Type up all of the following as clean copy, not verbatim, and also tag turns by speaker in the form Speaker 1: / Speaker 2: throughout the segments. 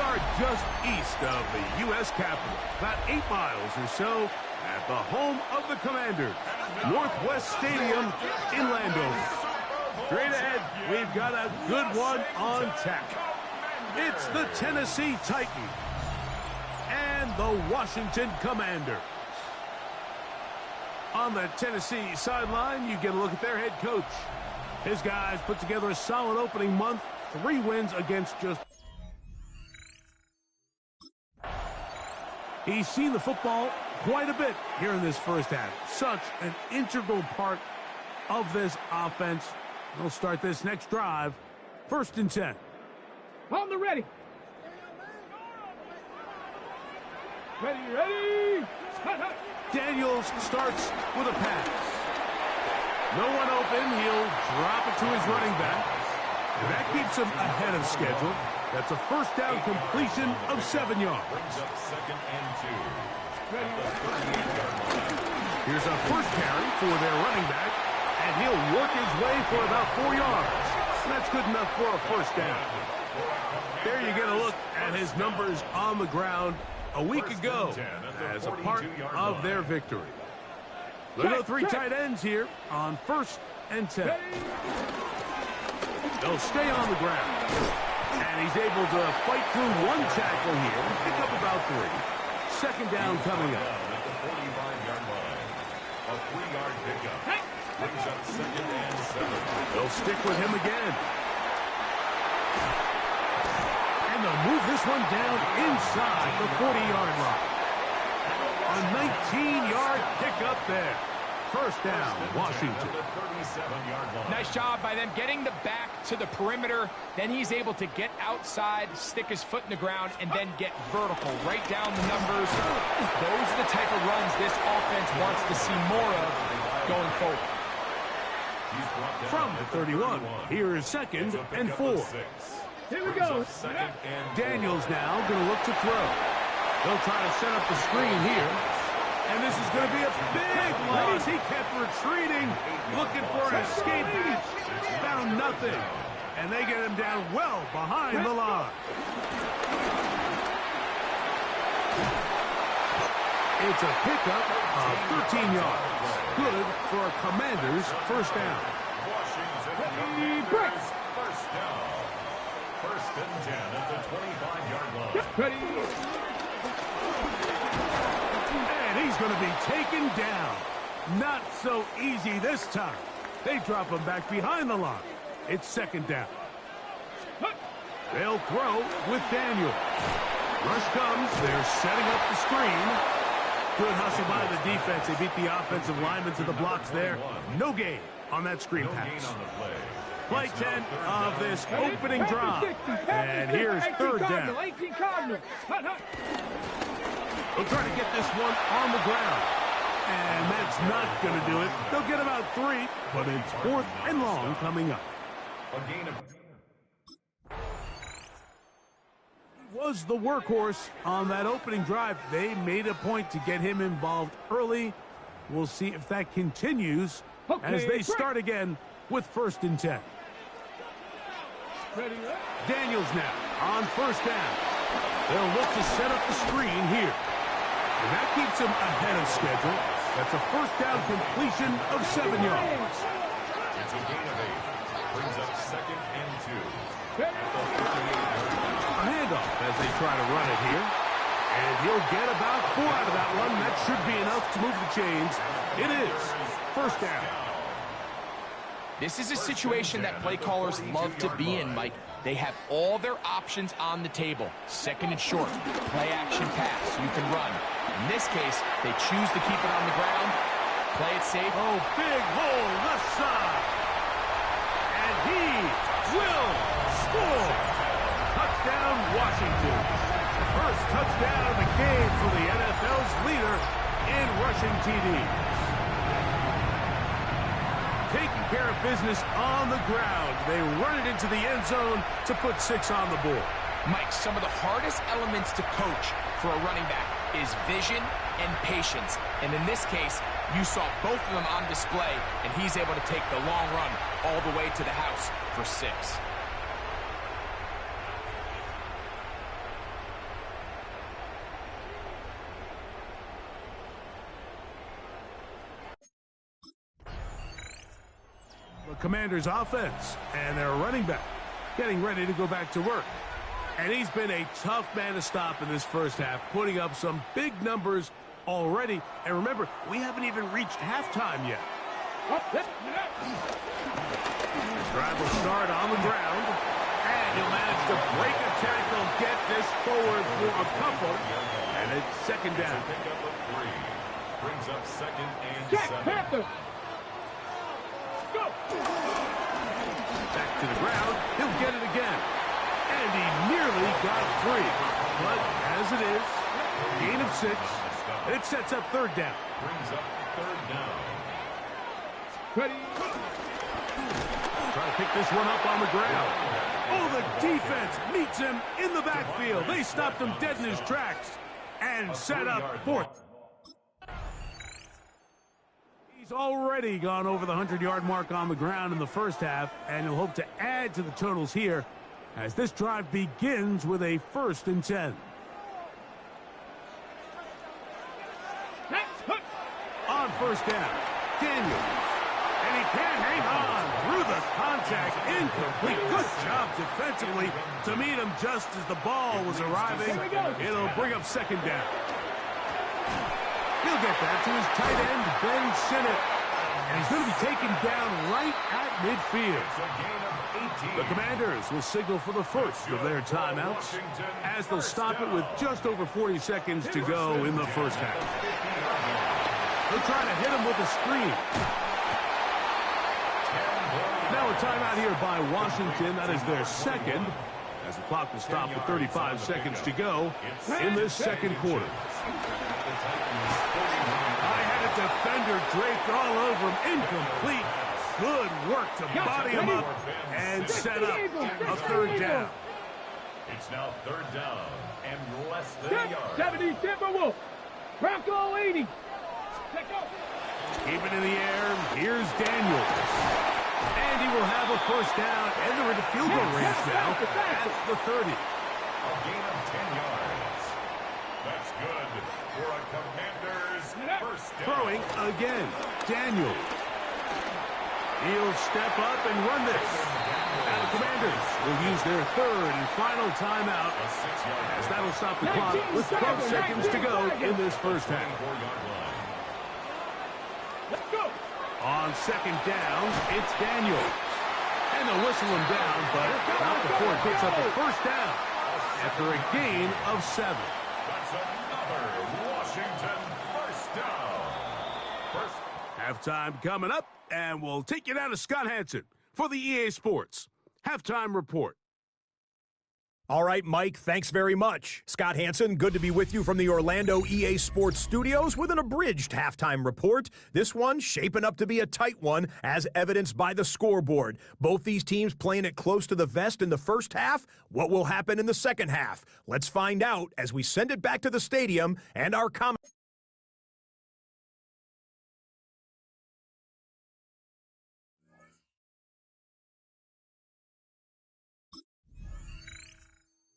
Speaker 1: are just east of the U.S. Capitol, about 8 miles or so, at the home of the Commanders, Northwest Stadium in Landover. Straight ahead, we've got a good one on tap. It's the Tennessee Titans and the Washington Commanders. On the Tennessee sideline, you get a look at their head coach. His guys put together a solid opening month, 3 wins against just... He's seen the football quite a bit here in this first half. Such an integral part of this offense. They'll start this next drive. 1st and 10.
Speaker 2: On the ready. Ready.
Speaker 1: Daniels starts with a pass. No one open. He'll drop it to his running back. And that keeps him ahead of schedule. That's a first down completion of 7 yards. Here's a first carry for their running back, and he'll work his way for about 4 yards. That's good enough for a first down. There you get a look at his numbers on the ground a week ago as a part of their victory. They'll go 3 tight ends here on 1st and 10. They'll stay on the ground. And he's able to fight through 1 tackle here, pick up about 3. 2nd down coming up.
Speaker 3: A 3-yard pickup. Brings up 2nd and 7.
Speaker 1: They'll stick with him again. And they'll move this one down inside the 40-yard line. A 19-yard pickup there. 1st down, Washington.
Speaker 4: Nice job by them getting the back to the perimeter. Then he's able to get outside, stick his foot in the ground, and then get vertical. Right down the numbers. Those are the type of runs this offense wants to see more of going forward.
Speaker 1: From the 31, here is 2nd and 4.
Speaker 2: Here we go.
Speaker 1: Daniels now going to look to throw. They'll try to set up the screen here. And this is going to be a big loss. He kept retreating, looking for an escape. Found nothing. And they get him down well behind the line. It's a pickup of 13 yards. Good for a Commander's 1st down.
Speaker 3: Washington first down. 1st and 10 at the 25-yard line.
Speaker 2: Ready.
Speaker 1: He's going to be taken down. Not so easy this time. They drop him back behind the line. It's 2nd down. They'll throw with Daniel. Rush comes. They're setting up the screen. Good hustle by the defense. They beat the offensive linemen to the blocks there. No gain on that screen pass. Play 10 of this opening drive. And here's 3rd down. They'll try to get this one on the ground. And that's not going to do it. They'll get about 3, but it's 4th and long coming up.
Speaker 3: A gain of...
Speaker 1: He was the workhorse on that opening drive. They made a point to get him involved early. We'll see if that continues as they start again with 1st and 10. Daniels now on 1st down. They'll look to set up the screen here. And that keeps him ahead of schedule. That's a 1st down completion of 7 yards.
Speaker 3: It's a gain of 8. Brings up 2nd and 2.
Speaker 1: A handoff as they try to run it here. And he'll get about 4 out of that one. That should be enough to move the chains. It is 1st down.
Speaker 4: This is a situation that play callers love to be in, Mike. They have all their options on the table. 2nd and short, play action pass, you can run. In this case, they choose to keep it on the ground, play it safe.
Speaker 1: Oh, big hole left side. And he will score. Touchdown, Washington. First touchdown of the game for the NFL's leader in rushing TDs. Taking care of business on the ground. They run it into the end zone to put 6 on the board.
Speaker 4: Mike, some of the hardest elements to coach for a running back is vision and patience. And in this case, you saw both of them on display, and he's able to take the long run all the way to the house for 6.
Speaker 1: Commanders offense and their running back getting ready to go back to work. And he's been a tough man to stop in this first half, putting up some big numbers already. And remember, we haven't even reached halftime yet. The drive will start on the ground. And he'll manage to break a tackle, get this forward for a couple. And it's second down.
Speaker 3: Pick up a 3. Brings up second and
Speaker 2: Jack
Speaker 3: 7.
Speaker 2: Panther. Go.
Speaker 1: Back to the ground. He'll get it again. And he nearly got free. But as it is, gain of 6. And it sets up third down.
Speaker 3: Brings up third down.
Speaker 2: Ready.
Speaker 1: Trying to pick this one up on the ground. Oh, the defense meets him in the backfield. They stopped him dead in his tracks and set up fourth. He's already gone over the 100-yard mark on the ground in the first half, and he'll hope to add to the totals here as this drive begins with a 1st and 10. On first down, Daniel. And he can't hang on through the contact. Incomplete. Good job defensively to meet him just as the ball was arriving. It'll bring up second down. He'll get that to his tight end, Ben Sinnott. And he's going to be taken down right at midfield. The Commanders will signal for the first of their timeouts as they'll stop it with just over 40 seconds to go in the first half. They'll try to hit him with a screen. Now a timeout here by Washington. That is their second, as the clock will stop with 35 seconds to go in this second quarter. I had a defender draped all over him. Incomplete. Good work to body him up and set up a third down.
Speaker 3: It's now third down and less than a yard.
Speaker 2: 70 Timberwolf. Bronco 80.
Speaker 1: Keep it in the air. Here's Daniels. And he will have a first down. And they're in the field goal range now at the 30.
Speaker 3: A gain of 10 yards. That's good for a Commanders first down.
Speaker 1: Throwing again. Daniels. He'll step up and run this. And the Commanders will use their third and final timeout as that'll stop the clock with 12 seconds to go in this first half.
Speaker 2: Let's go.
Speaker 1: On second down, it's Daniels. And they'll whistle him down, but not before it picks up a first down after a gain of 7.
Speaker 3: That's another Washington first down.
Speaker 1: Halftime coming up, and we'll take you down to Scott Hansen for the EA Sports Halftime Report.
Speaker 5: All right, Mike, thanks very much. Scott Hansen, good to be with you from the Orlando EA Sports Studios with an abridged halftime report. This one shaping up to be a tight one, as evidenced by the scoreboard. Both these teams playing it close to the vest in the first half. What will happen in the second half? Let's find out as we send it back to the stadium and our comment.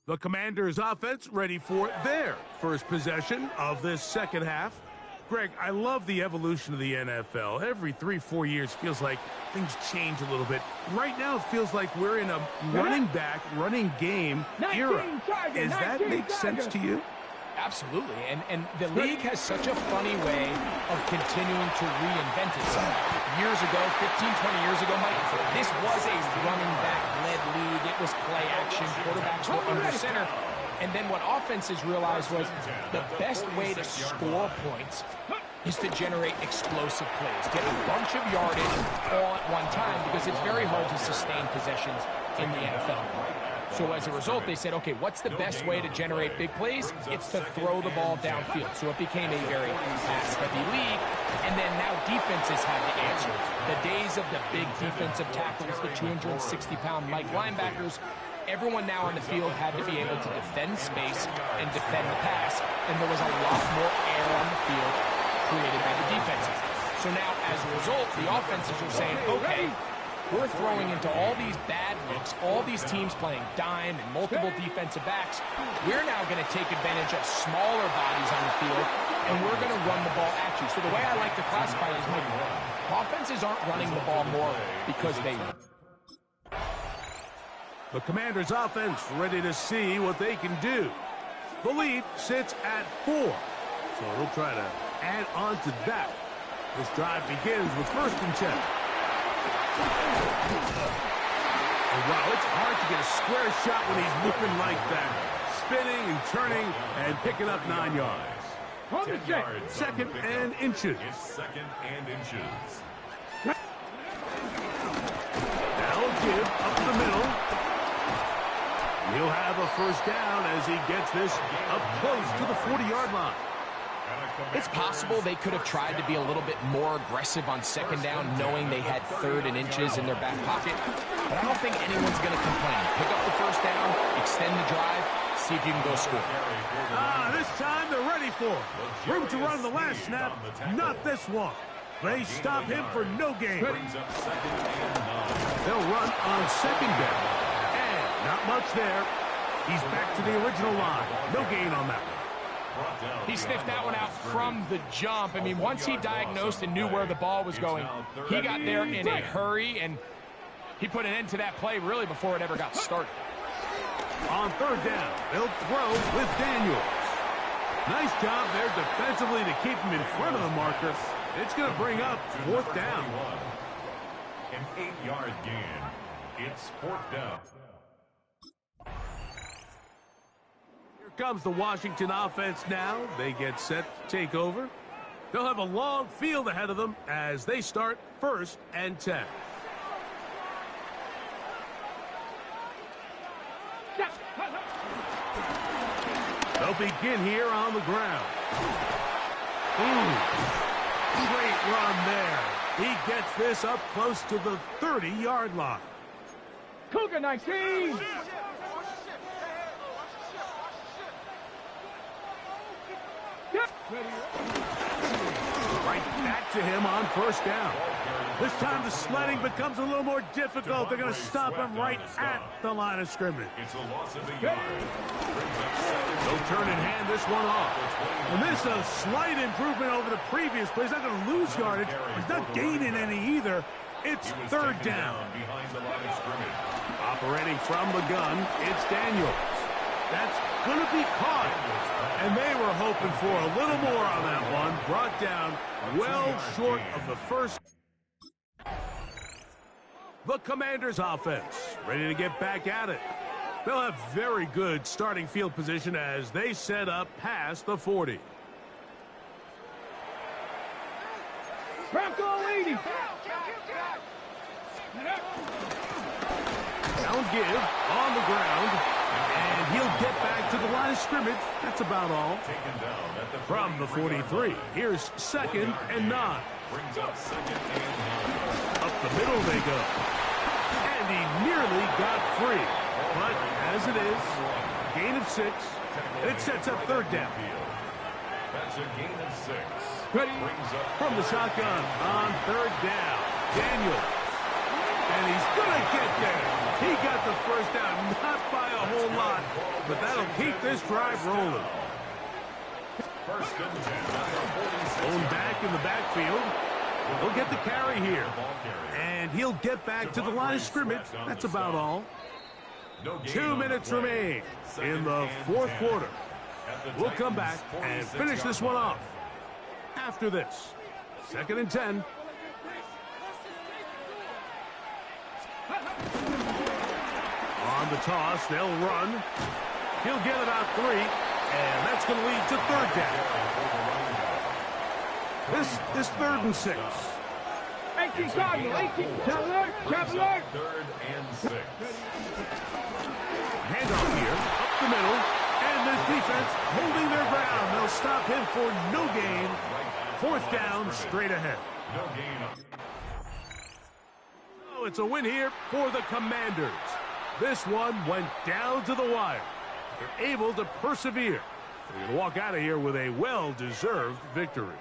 Speaker 1: The Commanders' offense ready for their first possession of this second half. Greg, I love the evolution of the NFL. Every 3-4 years feels like things change a little bit. Right now it feels like we're in a running back, running game era. Does that make sense to you?
Speaker 4: Absolutely, and the league has such a funny way of continuing to reinvent itself. Years ago, 15, 20 years ago, Mike, this was a running back-led league. It was play action. Quarterbacks were under center. And then what offenses realized was the best way to score points is to generate explosive plays. Get a bunch of yardage all at one time because it's very hard to sustain possessions in the NFL. So as a result, they said, okay, what's the best way to generate big plays? It's to throw the ball downfield. So it became a very pass-heavy league. And then now defenses had to answer. The days of the big defensive tackles, the 260-pound Mike linebackers, everyone now on the field had to be able to defend space and defend the pass. And there was a lot more air on the field created by the defenses. So now, as a result, the offenses are saying, okay, we're throwing into all these bad looks, all these teams playing dime and multiple defensive backs. We're now going to take advantage of smaller bodies on the field, and we're going to run the ball at you. So the way I like to classify it is, maybe Offenses aren't running the ball more because they...
Speaker 1: The Commanders' offense ready to see what they can do. The lead sits at 4, so they'll try to add on to that. This drive begins with 1st and 10. And wow, it's hard to get a square shot when he's moving like that. Spinning and turning and picking up 9 yards.
Speaker 3: 10 yards.
Speaker 1: 2nd and inches.
Speaker 3: It's 2nd and inches.
Speaker 1: That'll give up the middle. He'll have a 1st down as he gets this up close to the 40-yard line.
Speaker 4: It's possible they could have tried to be a little bit more aggressive on 2nd down, knowing they had 3rd and inches in their back pocket. But I don't think anyone's going to complain. Pick up the 1st down, extend the drive, see if you can go score.
Speaker 1: This time they're ready for it. Room to run the last snap, not this one. They stop him for no gain. They'll run on 2nd down. And not much there. He's back to the original line. No gain on that one.
Speaker 4: He sniffed that one out from the jump. I mean, once he diagnosed and knew where the ball was going, he got there in a hurry, and he put an end to that play really before it ever got started.
Speaker 1: On 3rd down, they'll throw with Daniels. Nice job there defensively to keep him in front of the marker. It's going to bring up 4th down.
Speaker 3: An 8-yard gain. It's 4th down.
Speaker 1: Here comes the Washington offense now. They get set to take over. They'll have a long field ahead of them as they start 1st and 10. They'll begin here on the ground. Great run there. He gets this up close to the 30-yard line.
Speaker 2: Cougar 19.
Speaker 1: Right back to him on 1st down. This time the sledding becomes a little more difficult. They're going to stop him right at the line of scrimmage.
Speaker 3: It's a loss of a yard.
Speaker 1: They'll turn and hand this one off. And this is a slight improvement over the previous play. He's not going to lose yardage. He's not gaining any either. It's 3rd down.
Speaker 3: Behind the line of scrimmage.
Speaker 1: Operating from the gun, it's Daniels. That's going to be caught. And they were hoping for a little more on that one. Brought down well short of the 1st. The Commanders' offense ready to get back at it. They'll have very good starting field position as they set up past the 40.
Speaker 2: Bronco 80.
Speaker 1: Down give on the ground. And he'll get back to the line of scrimmage. That's about all. From the 43, here's 2nd and 9.
Speaker 3: Brings up 2nd and 9.
Speaker 1: Up the middle they go. And he nearly got free. But as it is, gain of 6. It sets up 3rd down.
Speaker 3: That's a gain of 6.
Speaker 2: Ready.
Speaker 1: From the shotgun on 3rd down. Daniels. And he's going to get there. He got the 1st down, not by a whole lot, but that'll keep this drive rolling.
Speaker 3: 1st and 10.
Speaker 1: Going back in the backfield. He'll get the carry here. And he'll get back to the line of scrimmage. That's about all. 2 minutes remain in the 4th quarter. We'll come back and finish this one off after this. 2nd and 10. On the toss, they'll run. He'll get about 3, and that's going to lead to 3rd down. This is 3rd and 6.
Speaker 2: 18 Cardinal, 18. Cavalier.
Speaker 3: 3rd and 6.
Speaker 1: Handoff here, up the middle, and this defense holding their ground. They'll stop him for no gain. 4th down, straight ahead.
Speaker 3: No gain.
Speaker 1: Oh, it's a win here for the Commanders. This one went down to the wire. They're able to persevere. They're going to walk out of here with a well-deserved victory.